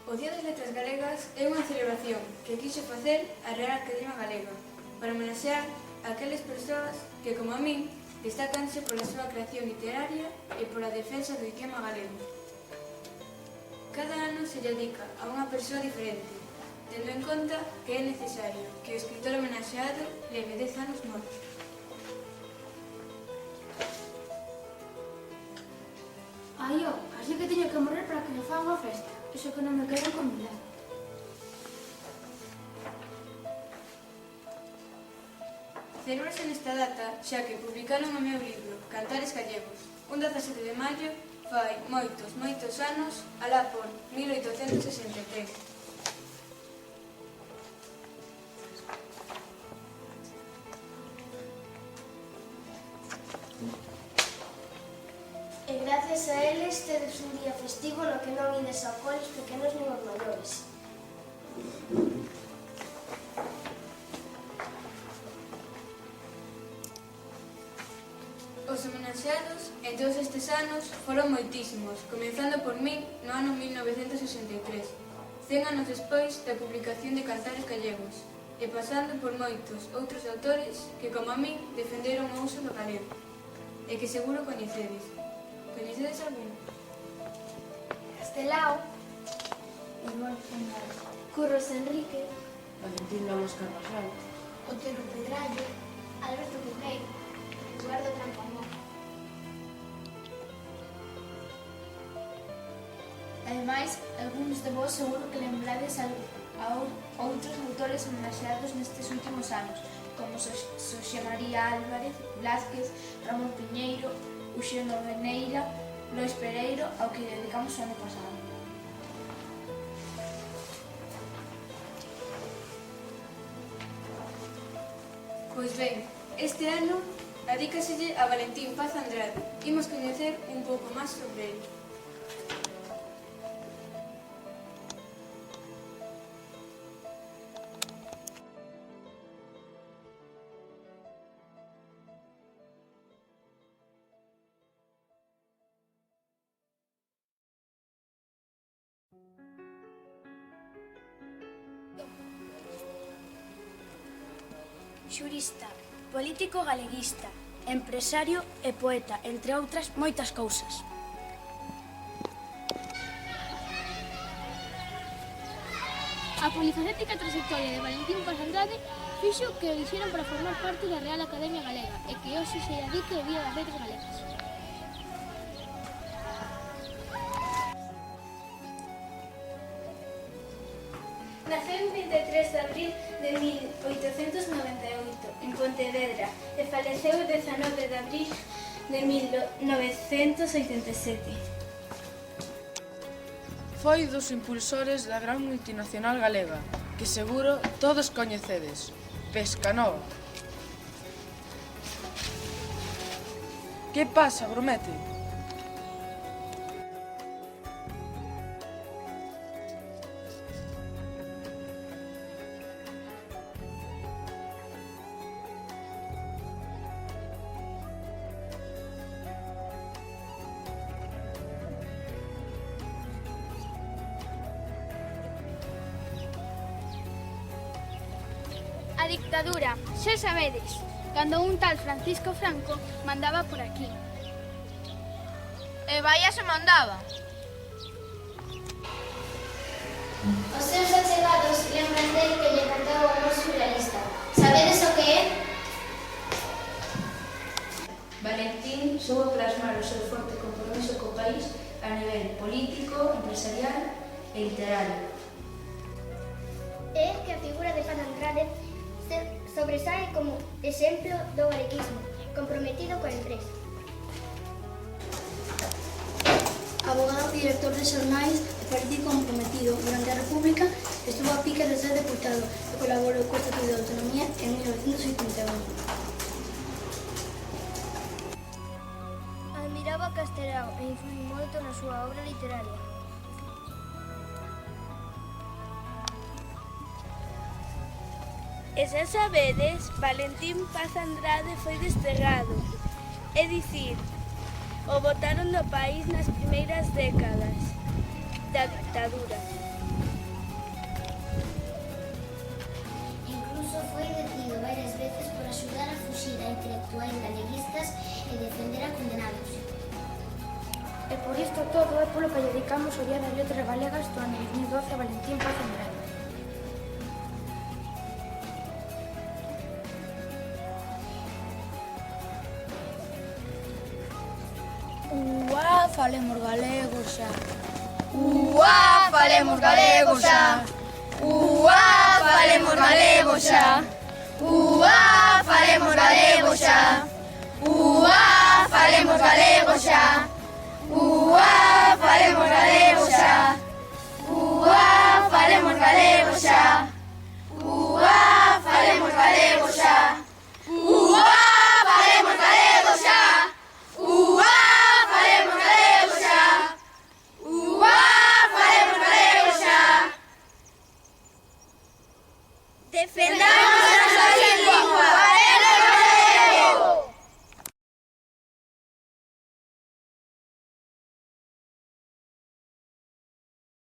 O Día das Letras Galegas é unha celebración que quixo facer a Real Academia Galega para homenaxear aqueles persoas que, como a min, destacanse pola súa creación literaria e pola defensa do idioma galego. Cada ano se lle dedica a unha persoa diferente, tendo en conta que é necesario que o escritor homenaxeado leve 10 anos morto. Ai, así que teño que morrer para que me faga unha festa. Iso que non me quero convidar. Celebrase nesta data xa que publicaron o meu libro Cantares Gallegos, un 17 de maio fai moitos anos, alá por 1863. E gracias a eles tedes un día festivo no que non ides ao cole os pequenos nin os maiores. Os homenaxeados en todos estes anos foron moitísimos, comenzando por min no ano 1963, 100 anos despois da publicación de Cantares Gallegos, e pasando por moitos outros autores que, como a min, defenderon o uso do galego, e que seguro coñecedes. Coñecedes algún? Castelao, Curros Enrique, Valentín Lobos Carvajal, Otero Pedrallo, Alberto Cuqueiro, Eduardo Trampamón. Ademais, algúns de vós seguro que lembrades a outros autores homenaxeados nestes últimos anos, como Xosé María Álvarez, Blázquez, Ramón Piñeiro, Uxeno Veneira, Lois Pereiro, ao que dedicamos o ano pasado. Pois ben, este ano adícaselle a Valentín Paz Andrade. Imos coñecer un pouco máis sobre ele. Xurista, político galeguista, empresario e poeta, entre outras moitas cousas. A polifacética trayectoria de Valentín Paz Andrade fixo que o elixeran para formar parte da Real Academia Galega e que hoxe se dedique ao Día das Letras Galegas. Naceu en 23 de abril de 1898 en Pontevedra e faleceu o 19 de abril de 1987. foi dos impulsores da gran multinacional galega, que seguro todos coñecedes, Pescanova. Que pasa, Grumete? A dictadura, xa sabedes, cando un tal Francisco Franco mandaba por aquí. E vaya se mandaba. Os seus achegados lembran del que lle cantou o amor surrealista. Sabedes o que é? Valentín soubo plasmar o seu forte compromiso co país a nivel político, empresarial e literario. É que a figura de Paz Andrade sobresae como exemplo do galeguismo, comprometido coa empresa. Abogado e director de xornais e político comprometido, durante a República estuvo a pique de ser deputado e colaborou co Estatuto de Autonomía en 1981. Admiraba Castelao e influí moito na súa obra literaria. E xa sabedes, Valentín Paz Andrade foi desterrado, é dicir, o botaron do país nas primeiras décadas da dictadura. Só foi detido varias veces por axudar a fuxir a intelectuais galeguistas e defender a condenados. E por isto todo é polo que dedicamos o Día das Letras Galegas do ano 2012 a Valentín Paz Andrade. Uá, falemos galego xa. Uá, falemos galego xa. Uá, falemos galego xa. Uá, falemos galego xa. Uá, falemos galego xa. Uá, falemos galego xa. Uá, falemos galego xa. Uá, falemos galego xa. Uá, falemos galego xa. Uá, falemos galego xa. Uá, falemos galego xa. Defendamos